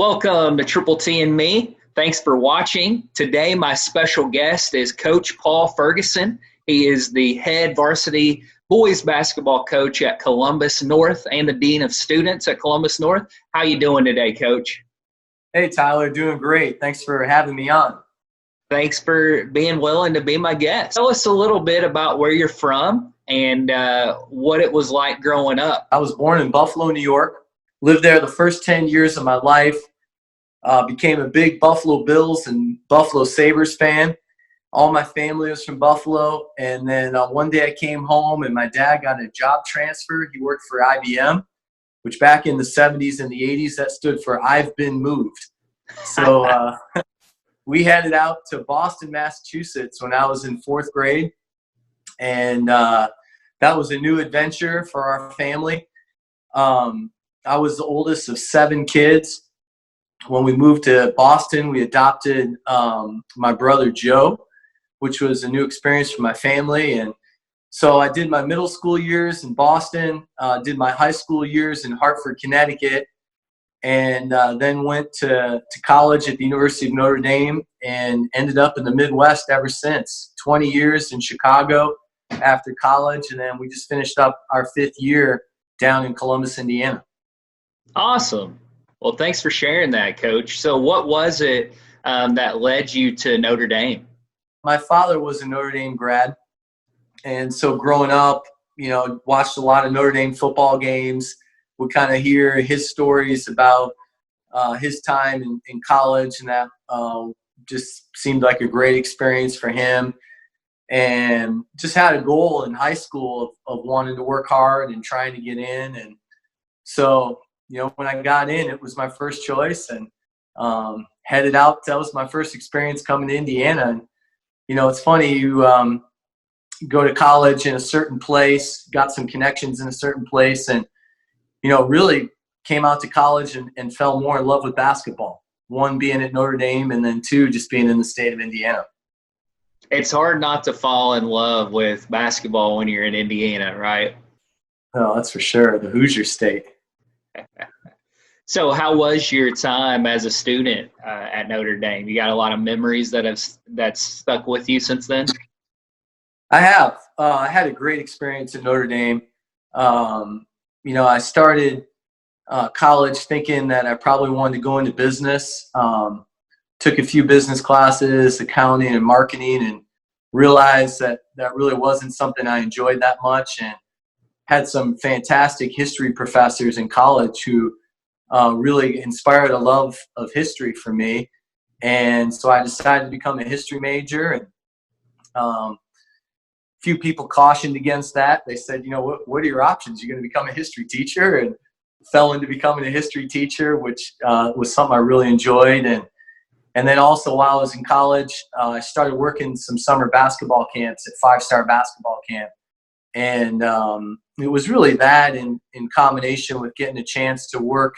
Welcome to Triple T and Me. Thanks for watching. Today, my special guest is Coach Paul Ferguson. He is the head varsity boys basketball coach at Columbus North and the dean of students at Columbus North. How you doing today, Coach? Hey, Tyler, doing great. Thanks for having me on. Thanks for being willing to be my guest. Tell us a little bit about where you're from and what it was like growing up. I was born in Buffalo, New York. Lived there the first 10 years of my life. Became a big Buffalo Bills and Buffalo Sabres fan. All my family was from Buffalo. And then one day I came home and my dad got a job transfer. He worked for IBM, which back in the 70s and the 80s, that stood for I've been moved. So we headed out to Boston, Massachusetts when I was in fourth grade. And that was a new adventure for our family. I was the oldest of 7 kids. When we moved to Boston, we adopted my brother Joe, which was a new experience for my family. And so I did my middle school years in Boston, did my high school years in Hartford, Connecticut, and then went to college at the University of Notre Dame and ended up in the Midwest ever since. 20 years in Chicago after college, and then we just finished up our 5th year down in Columbus, Indiana. Awesome. Well, thanks for sharing that, Coach. So what was it that led you to Notre Dame? My father was a Notre Dame grad. And so growing up, watched a lot of Notre Dame football games, would kind of hear his stories about his time in college, and that just seemed like a great experience for him. And just had a goal in high school of wanting to work hard and trying to get in. And so when I got in, it was my first choice, and headed out. That was my first experience coming to Indiana. And, it's funny, you go to college in a certain place, got some connections in a certain place, and, really came out to college and fell more in love with basketball. 1, being at Notre Dame, and then 2, just being in the state of Indiana. It's hard not to fall in love with basketball when you're in Indiana, right? Oh, that's for sure. The Hoosier State. So how was your time as a student at Notre Dame? You got a lot of memories that's stuck with you since then? I have. I had a great experience at Notre Dame. I started college thinking that I probably wanted to go into business. Took a few business classes, accounting and marketing, and realized that really wasn't something I enjoyed that much, and had some fantastic history professors in college who really inspired a love of history for me. And so I decided to become a history major. And a few people cautioned against that. They said, what are your options? You're going to become a history teacher, and fell into becoming a history teacher, which was something I really enjoyed. And then also while I was in college, I started working some summer basketball camps at 5-Star Basketball Camp. And it was really that in combination with getting a chance to work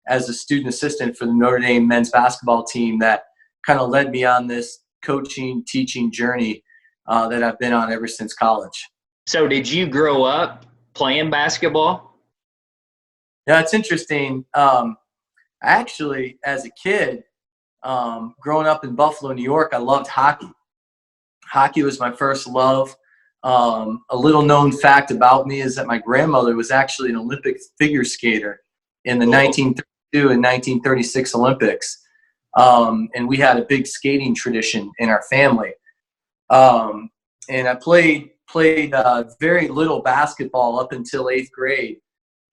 as a student assistant for the Notre Dame men's basketball team that kind of led me on this coaching, teaching journey that I've been on ever since college. So did you grow up playing basketball? Yeah, it's interesting. Actually, as a kid, growing up in Buffalo, New York, I loved hockey. Hockey was my first love. A little known fact about me is that my grandmother was actually an Olympic figure skater in the 1932 and 1936 Olympics. And we had a big skating tradition in our family. And I played very little basketball up until 8th grade.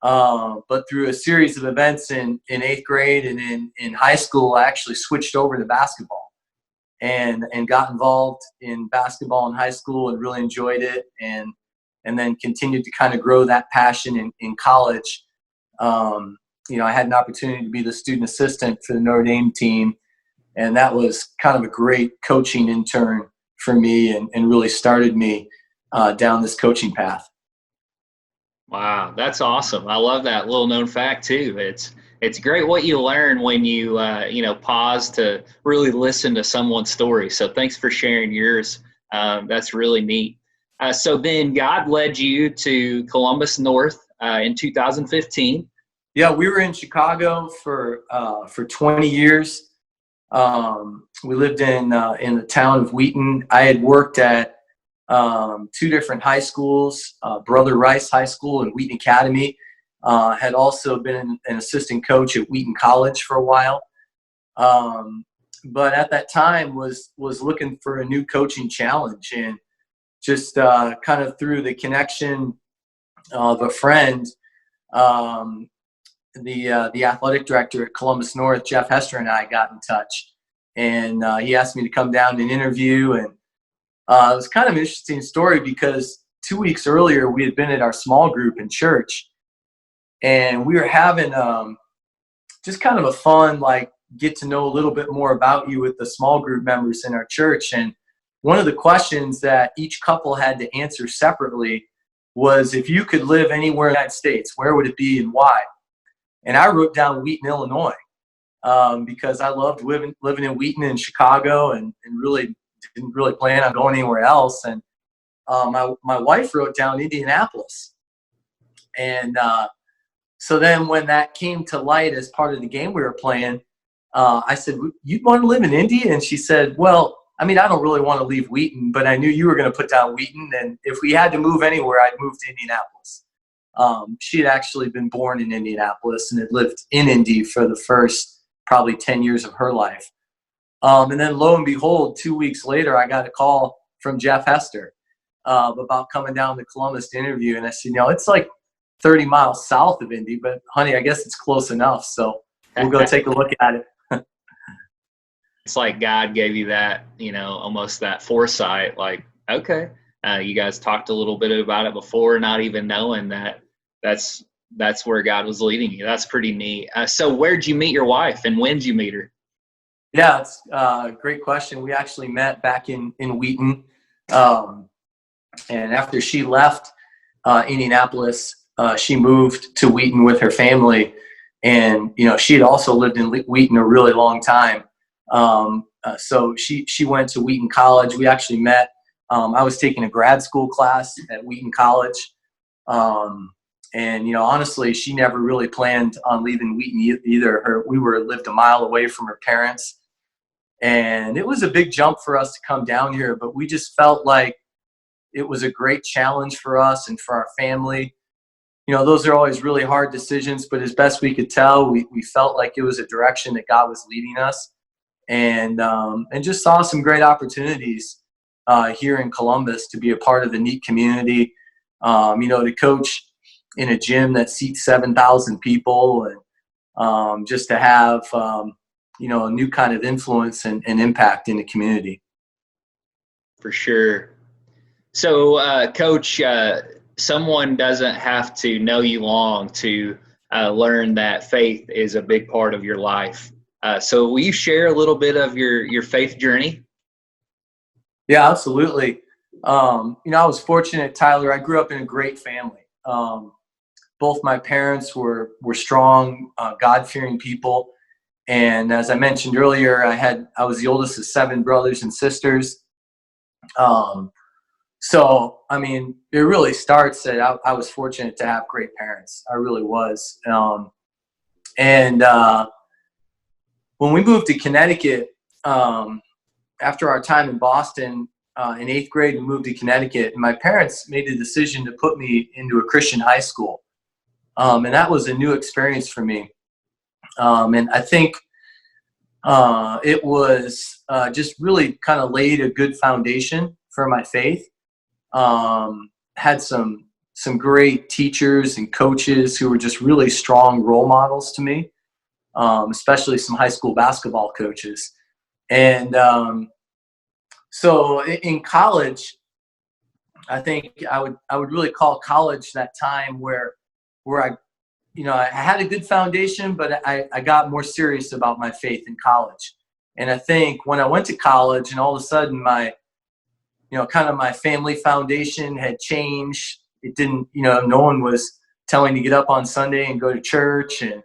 But through a series of events in 8th grade and in high school, I actually switched over to basketball and got involved in basketball in high school and really enjoyed it, and then continued to kind of grow that passion in college. I had an opportunity to be the student assistant for the Notre Dame team, and that was kind of a great coaching intern for me, and really started me down this coaching path. Wow, that's awesome. I love that little known fact too. It's great what you learn when you pause to really listen to someone's story. So thanks for sharing yours. That's really neat. So then God led you to Columbus North in 2015. Yeah, we were in Chicago for 20 years. We lived in the town of Wheaton. I had worked at two different high schools, Brother Rice High School and Wheaton Academy. Had also been an assistant coach at Wheaton College for a while. But at that time was looking for a new coaching challenge, and just kind of through the connection of a friend, the athletic director at Columbus North, Jeff Hester, and I got in touch, and he asked me to come down and interview. And it was kind of an interesting story because 2 weeks earlier we had been at our small group in church, and we were having just kind of a fun, like, get to know a little bit more about you with the small group members in our church. And one of the questions that each couple had to answer separately was, if you could live anywhere in the United States, where would it be and why? And I wrote down Wheaton, Illinois, because I loved living in Wheaton in Chicago, and really didn't really plan on going anywhere else. And my wife wrote down Indianapolis. And so then when that came to light as part of the game we were playing, I said, "You'd want to live in Indy?" And she said, "Well, I mean, I don't really want to leave Wheaton, but I knew you were going to put down Wheaton, and if we had to move anywhere, I'd move to Indianapolis." She had actually been born in Indianapolis and had lived in Indy for the first probably 10 years of her life. And then lo and behold, 2 weeks later, I got a call from Jeff Hester about coming down to Columbus to interview. And I said, it's like 30 miles south of Indy, but honey, I guess it's close enough. So we'll go take a look at it. It's like God gave you that, almost that foresight, like, okay, you guys talked a little bit about it before, not even knowing that's where God was leading you. That's pretty neat. So where'd you meet your wife, and when did you meet her? Yeah, it's a great question. We actually met back in Wheaton. And after she left Indianapolis, she moved to Wheaton with her family. And, she had also lived in Wheaton a really long time. So she went to Wheaton College. We actually met. I was taking a grad school class at Wheaton College. And, honestly, she never really planned on leaving Wheaton either. We lived a mile away from her parents. And it was a big jump for us to come down here, but we just felt like it was a great challenge for us and for our family. Those are always really hard decisions, but as best we could tell, we felt like it was a direction that God was leading us, and just saw some great opportunities here in Columbus to be a part of the neat community, to coach in a gym that seats 7,000 people, and just to have, a new kind of influence and impact in the community. For sure. So, Coach, someone doesn't have to know you long to learn that faith is a big part of your life. So will you share a little bit of your faith journey? Yeah, absolutely. I was fortunate, Tyler. I grew up in a great family. Both my parents were strong, God-fearing people. And as I mentioned earlier, I was the oldest of 7 brothers and sisters. So, I mean, it really starts that I was fortunate to have great parents. I really was. And when we moved to Connecticut, after our time in Boston, in 8th grade, we moved to Connecticut, and my parents made the decision to put me into a Christian high school. And that was a new experience for me. And I think it was just really kind of laid a good foundation for my faith. Had some great teachers and coaches who were just really strong role models to me, especially some high school basketball coaches. And so in college, I think I would really call college that time where I had a good foundation, but I got more serious about my faith in college. And I think when I went to college and all of a sudden my family foundation had changed, it didn't, no one was telling me to get up on Sunday and go to church. And,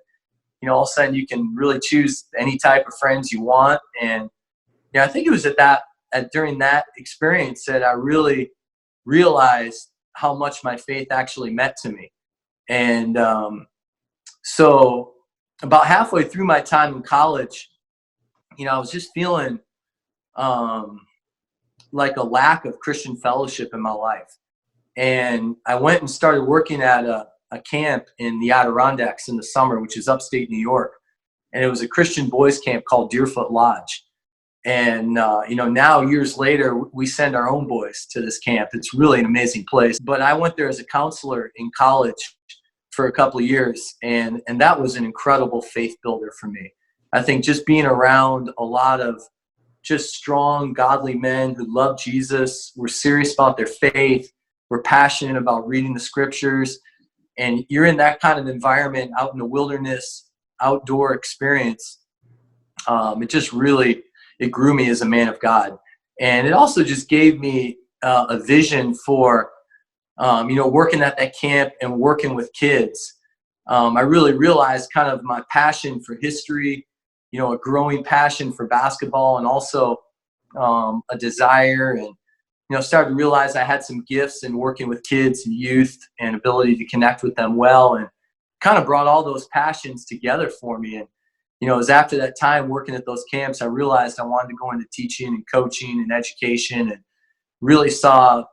all of a sudden you can really choose any type of friends you want. And, I think it was during that experience that I really realized how much my faith actually meant to me. And So about halfway through my time in college, I was just feeling like a lack of Christian fellowship in my life. And I went and started working at a camp in the Adirondacks in the summer, which is upstate New York. And it was a Christian boys camp called Deerfoot Lodge. And, now years later, we send our own boys to this camp. It's really an amazing place. But I went there as a counselor in college for a couple of years. And that was an incredible faith builder for me. I think just being around a lot of just strong, godly men who love Jesus, were serious about their faith, were passionate about reading the scriptures. And you're in that kind of environment out in the wilderness, outdoor experience. It grew me as a man of God. And it also just gave me a vision for, working at that camp and working with kids. I really realized kind of my passion for history, a growing passion for basketball, and also a desire, and started to realize I had some gifts in working with kids and youth and ability to connect with them well, and kind of brought all those passions together for me. And it was after that time working at those camps, I realized I wanted to go into teaching and coaching and education, and really saw,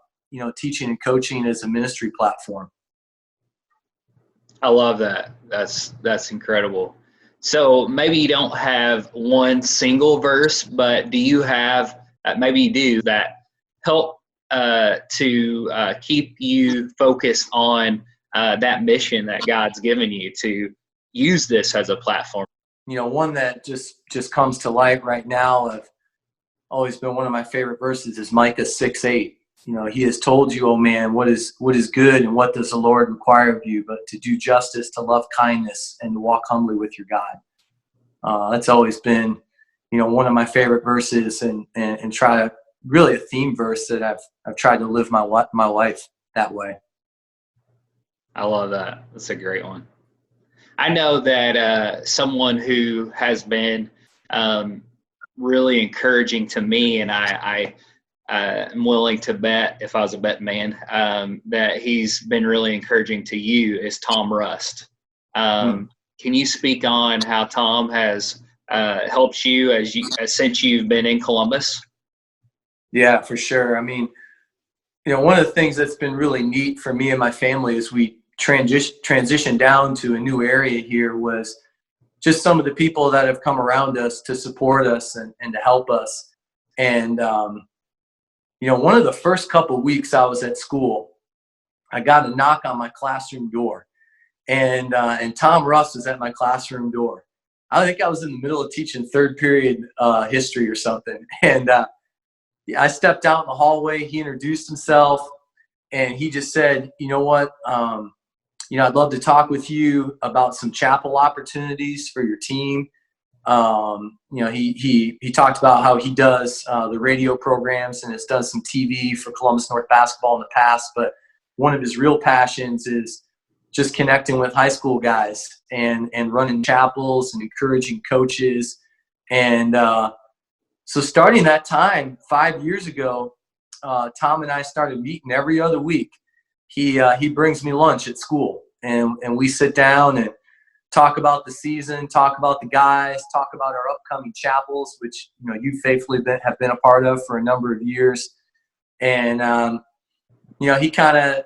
teaching and coaching as a ministry platform. I love that. That's incredible. So maybe you don't have one single verse, but do you have, maybe you do, that help to keep you focused on that mission that God's given you to use this as a platform? One that just comes to light right now, I've always been one of my favorite verses, is Micah 6:8. He has told you, oh man, what is good and what does the Lord require of you, but to do justice, to love kindness, and to walk humbly with your God. That's always been, one of my favorite verses, and try to really a theme verse that I've tried to live my life that way. I love that. That's a great one. I know that someone who has been really encouraging to me, and I am willing to bet, if I was a bet man, that he's been really encouraging to you, is Tom Rust. Can you speak on how Tom has helped you since you've been in Columbus? Yeah, for sure. I mean, one of the things that's been really neat for me and my family as we transition down to a new area here was just some of the people that have come around us to support us and to help us. And, one of the first couple of weeks I was at school, I got a knock on my classroom door, and Tom Russ was at my classroom door. I think I was in the middle of teaching third period history or something. And I stepped out in the hallway. He introduced himself, and he just said, you know what, I'd love to talk with you about some chapel opportunities for your team. He talked about how he does the radio programs and has done some TV for Columbus North basketball in the past, but one of his real passions is just connecting with high school guys and running chapels and encouraging coaches. And so starting that time 5 years ago, Tom and I started meeting every other week. He brings me lunch at school, and we sit down and talk about the season, talk about the guys, talk about our upcoming chapels, which you faithfully have been a part of for a number of years. And he kind of,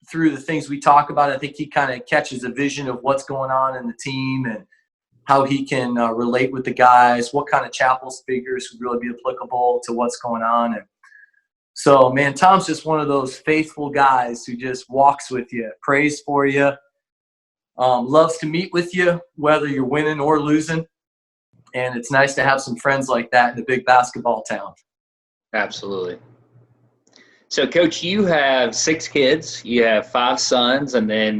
through the things we talk about, I think he kind of catches a vision of what's going on in the team and how he can relate with the guys, what kind of chapel figures would really be applicable to what's going on. And so, man, Tom's just one of those faithful guys who just walks with you, prays for you, loves to meet with you, whether you're winning or losing. And it's nice to have some friends like that in a big basketball town. Absolutely. So, Coach, you have 6 kids. You have 5 sons, and then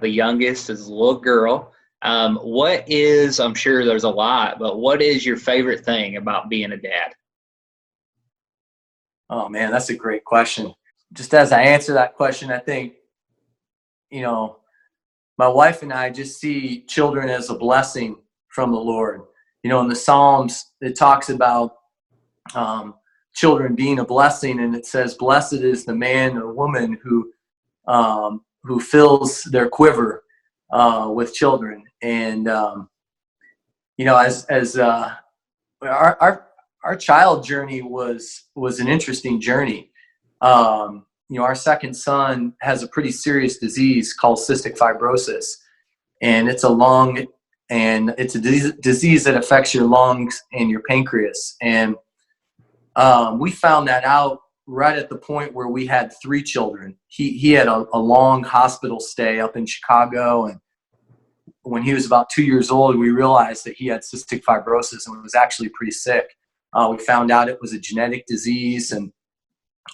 the youngest is a little girl. What is, I'm sure there's a lot, but what is your favorite thing about being a dad? Oh, man, that's a great question. Just as I answer that question, I think, my wife and I just see children as a blessing from the Lord. In the Psalms, it talks about children being a blessing, and it says, "Blessed is the man or woman who fills their quiver with children. And you know, as our child journey was an interesting journey. You know, our second son has a pretty serious disease called cystic fibrosis, and it's a disease that affects your lungs and your pancreas. And we found that out right at the point where we had 3 children. He had a long hospital stay up in Chicago, and when he was about 2 years old, we realized that he had cystic fibrosis and was actually pretty sick. We found out it was a genetic disease, and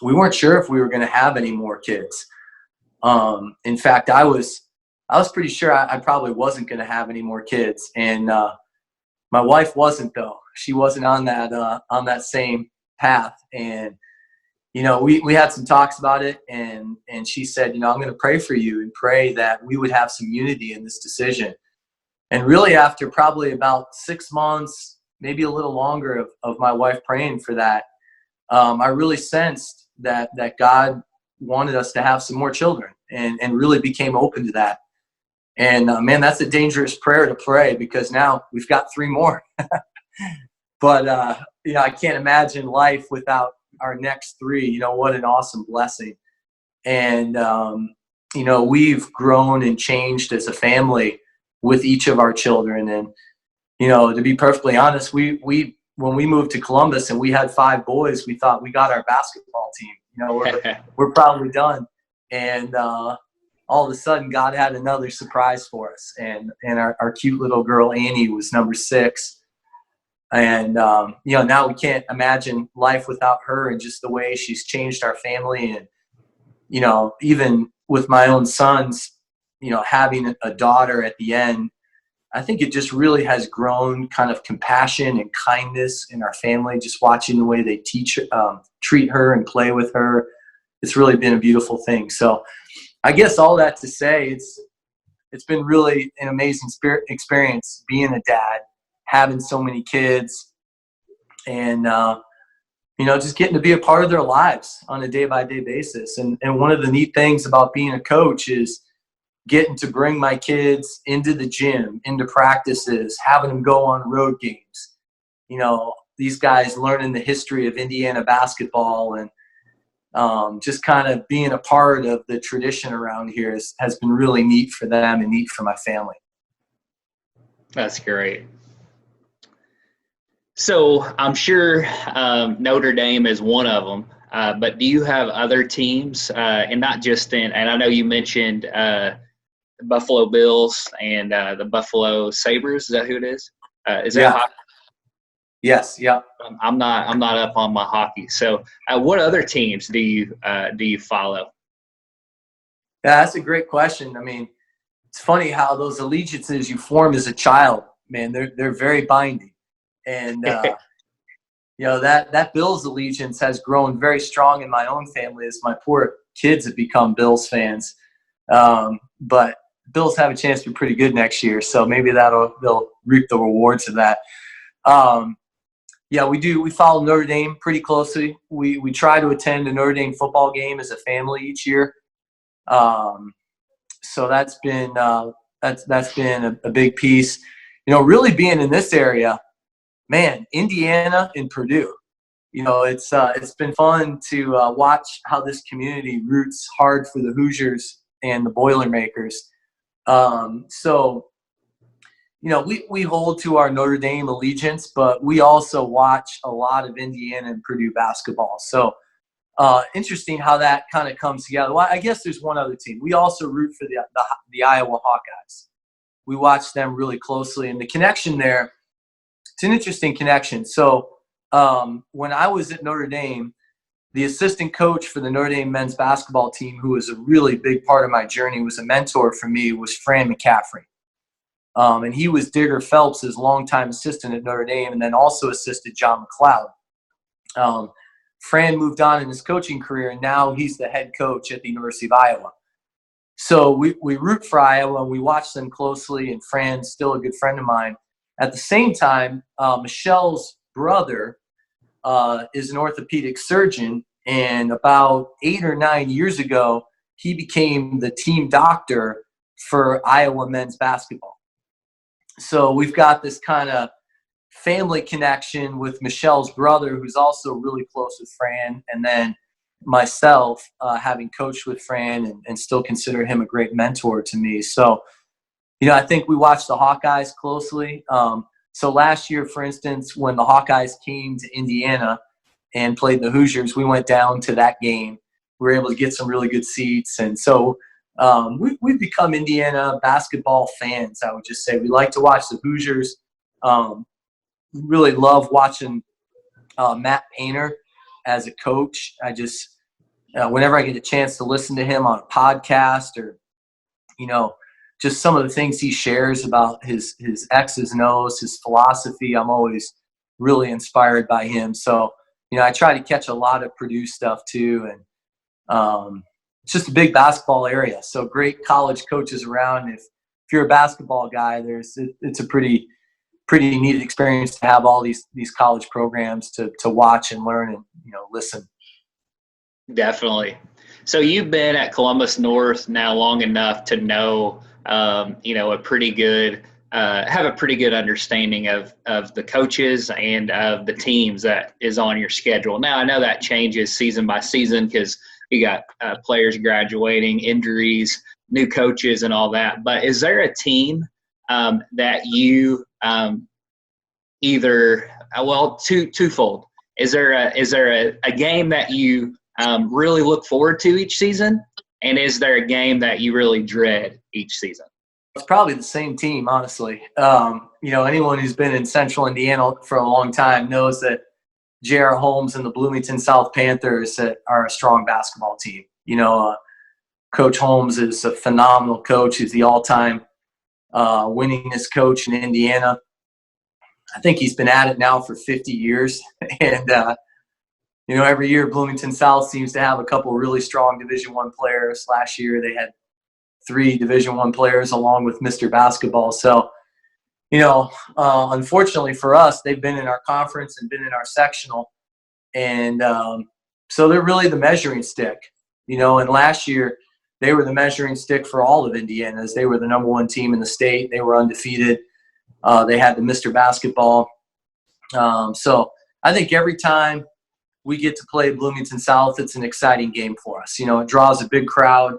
we weren't sure if we were going to have any more kids. In fact, I was pretty sure I probably wasn't going to have any more kids, and my wife wasn't, though. She wasn't on that same path. And you know, we had some talks about it, and she said, you know, I'm going to pray for you and pray that we would have some unity in this decision. And really, after probably about 6 months, maybe a little longer of my wife praying for that, I really sensed that God wanted us to have some more children, and really became open to that. And man, that's a dangerous prayer to pray, because now we've got 3 more. But you know, I can't imagine life without our next 3. You know, what an awesome blessing. And you know, we've grown and changed as a family with each of our children. And you know, to be perfectly honest, we when we moved to Columbus and we had 5 boys, we thought we got our basketball team. You know, we're probably done. And all of a sudden, God had another surprise for us. And our cute little girl Annie was number 6. And you know, now we can't imagine life without her, and just the way she's changed our family. And you know, even with my own sons, you know, having a daughter at the end, I think it just really has grown kind of compassion and kindness in our family. Just watching the way they treat her and play with her, it's really been a beautiful thing. So I guess all that to say, it's been really an amazing experience being a dad, having so many kids, and you know, just getting to be a part of their lives on a day-by-day basis. And one of the neat things about being a coach is getting to bring my kids into the gym, into practices, having them go on road games. You know, these guys learning the history of Indiana basketball, and just kind of being a part of the tradition around here has been really neat for them and neat for my family. That's great. So I'm sure Notre Dame is one of them, but do you have other teams, and not just and I know you mentioned Buffalo Bills and the Buffalo Sabres. Is that who it is? Is that hockey? Yes. Yeah. I'm not up on my hockey. So what other teams do you follow? Yeah, that's a great question. I mean, it's funny how those allegiances you form as a child, man, they're very binding. And you know, that Bills allegiance has grown very strong in my own family as my poor kids have become Bills fans. But Bills have a chance to be pretty good next year, so maybe they'll reap the rewards of that. Yeah, we follow Notre Dame pretty closely. We try to attend a Notre Dame football game as a family each year. So that's been a big piece. You know, really being in this area, man, Indiana and Purdue. You know, it's been fun to watch how this community roots hard for the Hoosiers and the Boilermakers. So, you know, we hold to our Notre Dame allegiance, but we also watch a lot of Indiana and Purdue basketball. So interesting how that kind of comes together. Well, I guess there's one other team. We also root for the Iowa Hawkeyes. We watch them really closely, and the connection there, it's an interesting connection. So when I was at Notre Dame, the assistant coach for the Notre Dame men's basketball team, who was a really big part of my journey, was a mentor for me, was Fran McCaffrey. And he was Digger Phelps' longtime assistant at Notre Dame, and then also assisted John McLeod. Fran moved on in his coaching career, and now he's the head coach at the University of Iowa. So we root for Iowa, and we watch them closely, and Fran's still a good friend of mine. At the same time, Michelle's brother is an orthopedic surgeon, and about 8 or 9 years ago, he became the team doctor for Iowa men's basketball. So we've got this kind of family connection with Michelle's brother, who's also really close with Fran, and then myself, having coached with Fran and still consider him a great mentor to me. So, I think we watched the Hawkeyes closely. So last year, for instance, when the Hawkeyes came to Indiana and played the Hoosiers, we went down to that game. We were able to get some really good seats. And so we've become Indiana basketball fans, I would just say. We like to watch the Hoosiers. Really love watching Matt Painter as a coach. I just, whenever I get a chance to listen to him on a podcast or, just some of the things he shares about his X's and O's, his philosophy, I'm always really inspired by him. So, I try to catch a lot of Purdue stuff too. And it's just a big basketball area. So great college coaches around. If you're a basketball guy, it's a pretty neat experience to have all these college programs to watch and learn and, listen. Definitely. So you've been at Columbus North now long enough to know, have a pretty good understanding of the coaches and of the teams that is on your schedule. Now, I know that changes season by season because you got players graduating, injuries, new coaches, and all that. But is there a team that you twofold? Is there a game that you really look forward to each season? And is there a game that you really dread each season? It's probably the same team, honestly. Anyone who's been in Central Indiana for a long time knows that J.R. Holmes and the Bloomington South Panthers are a strong basketball team. Coach Holmes is a phenomenal coach. He's the all-time winningest coach in Indiana. I think he's been at it now for 50 years. And, every year Bloomington South seems to have a couple really strong Division I players. Last year they had 3 Division I players along with Mr. Basketball. So, unfortunately for us, they've been in our conference and been in our sectional. And so they're really the measuring stick. And last year they were the measuring stick for all of Indiana as they were the number 1 team in the state. They were undefeated. They had the Mr. Basketball. So I think every time we get to play Bloomington South, it's an exciting game for us. It draws a big crowd.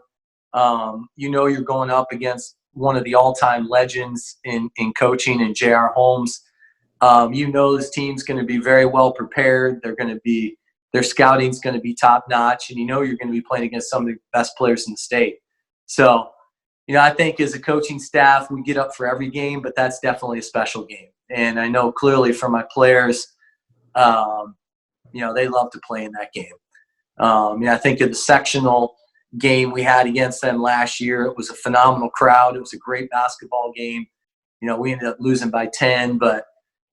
You're going up against one of the all-time legends in coaching in J.R. Holmes. This team's going to be very well prepared. Their scouting's going to be top-notch, and you're going to be playing against some of the best players in the state. So, I think as a coaching staff, we get up for every game, but that's definitely a special game. And I know clearly from my players, they love to play in that game. I think of the sectional game we had against them last year. It was a phenomenal crowd. It was a great basketball game. We ended up losing by 10, but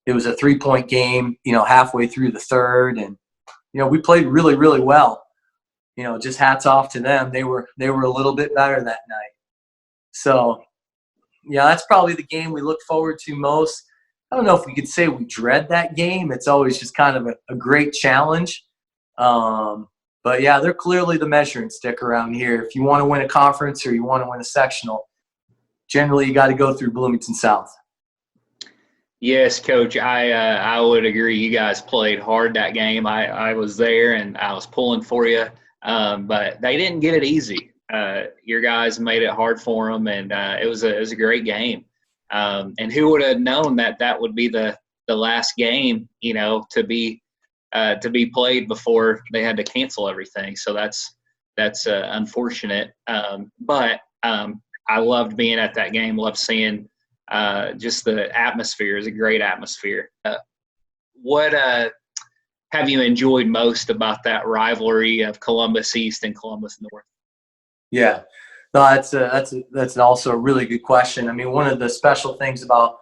it was a 3-point game, halfway through the third. And, we played really, really well. Just hats off to them. They were a little bit better that night. So, that's probably the game we look forward to most. I don't know if we could say we dread that game. It's always just kind of a great challenge. But, they're clearly the measuring stick around here. If you want to win a conference or you want to win a sectional, generally you got to go through Bloomington South. Yes, Coach, I would agree. You guys played hard that game. I was there, and I was pulling for you. But they didn't get it easy. Your guys made it hard for them, and it was a great game. And who would have known that would be the last game, to be played before they had to cancel everything. So that's unfortunate. But I loved being at that game. Loved seeing just the atmosphere. Is a great atmosphere. What have you enjoyed most about that rivalry of Columbus East and Columbus North? Yeah, no, that's also a really good question. I mean, one of the special things about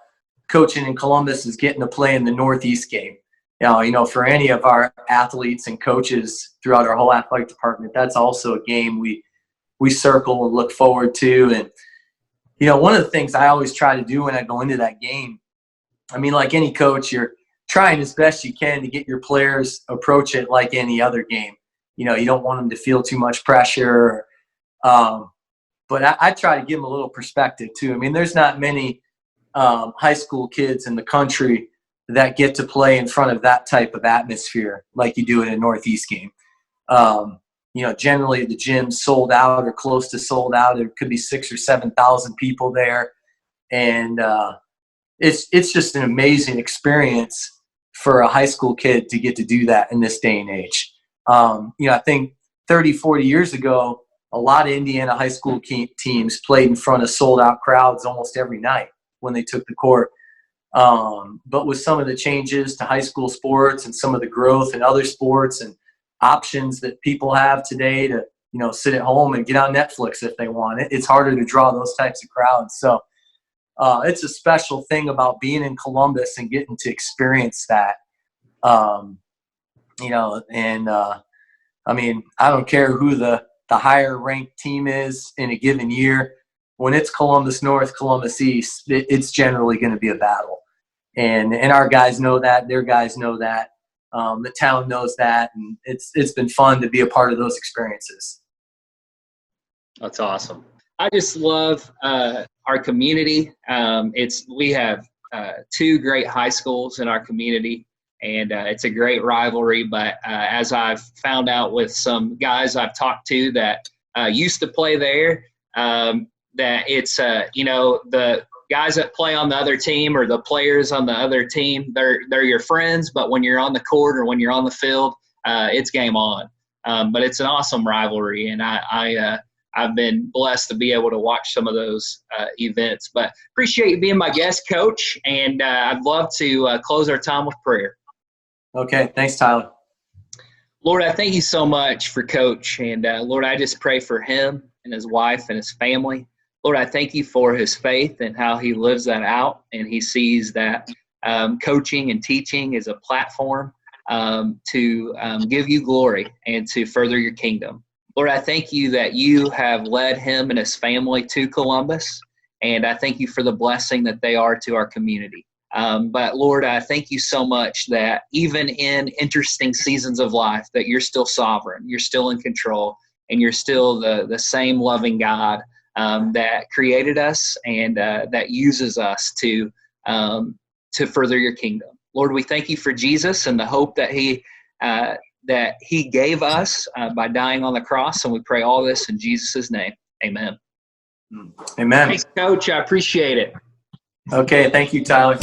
coaching in Columbus is getting to play in the Northeast game. For any of our athletes and coaches throughout our whole athletic department, that's also a game we circle and look forward to. And one of the things I always try to do when I go into that game, I mean, like any coach, you're trying as best you can to get your players approach it like any other game. You don't want them to feel too much pressure. But I try to give them a little perspective too. I mean, there's not many high school kids in the country that get to play in front of that type of atmosphere like you do in a Northeast game. Generally the gym's sold out or close to sold out. There could be 6,000 or 7,000 people there. And it's just an amazing experience for a high school kid to get to do that in this day and age. I think 30, 40 years ago, a lot of Indiana high school teams played in front of sold out crowds almost every night when they took the court. But with some of the changes to high school sports and some of the growth in other sports and options that people have today to, sit at home and get on Netflix if they want it, it's harder to draw those types of crowds. So it's a special thing about being in Columbus and getting to experience that. I mean, I don't care who the higher ranked team is in a given year. When it's Columbus North, Columbus East, it's generally going to be a battle. And our guys know that. Their guys know that. The town knows that. And it's been fun to be a part of those experiences. That's awesome. I just love our community. We have 2 great high schools in our community, and it's a great rivalry. But as I've found out with some guys I've talked to that used to play there, that it's the guys that play on the other team or the players on the other team, they're your friends, but when you're on the court or when you're on the field, it's game on. But it's an awesome rivalry, and I've been blessed to be able to watch some of those events. But appreciate you being my guest, Coach, and I'd love to close our time with prayer. Okay, thanks, Tyler. Lord, I thank you so much for Coach, and Lord, I just pray for him and his wife and his family. Lord, I thank you for his faith and how he lives that out, and he sees that coaching and teaching is a platform to give you glory and to further your kingdom. Lord, I thank you that you have led him and his family to Columbus, and I thank you for the blessing that they are to our community. But Lord, I thank you so much that even in interesting seasons of life, that you're still sovereign, you're still in control, and you're still the same loving God that created us and that uses us to further your kingdom. Lord, we thank you for Jesus and the hope that he gave us by dying on the cross, and we pray all this in Jesus' name. Amen. Amen. Thanks, Coach. I appreciate it. Okay, thank you, Tyler.